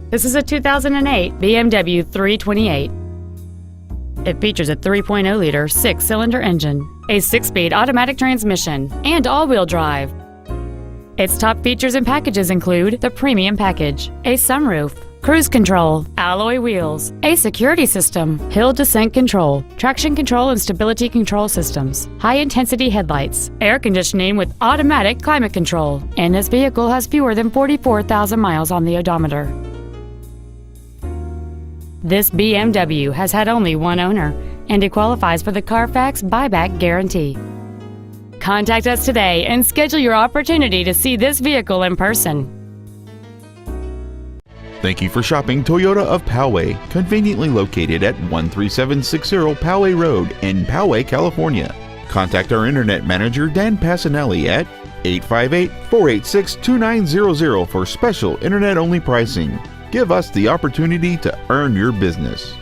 This is a 2008 BMW 328. It features a 3.0-liter 6-cylinder engine, a 6-speed automatic transmission, and all-wheel drive. Its top features and packages include the Premium Package, a sunroof, cruise control, alloy wheels, a security system, hill descent control, traction control and stability control systems, high-intensity headlights, air conditioning with automatic climate control, and this vehicle has fewer than 44,000 miles on the odometer. This BMW has had only one owner, and it qualifies for the Carfax buyback guarantee. Contact us today and schedule your opportunity to see this vehicle in person. Thank you for shopping Toyota of Poway, conveniently located at 13760 Poway Road in Poway, California. Contact our Internet Manager, Dan Passanelli, at 858-486-2900 for special Internet-only pricing. Give us the opportunity to earn your business.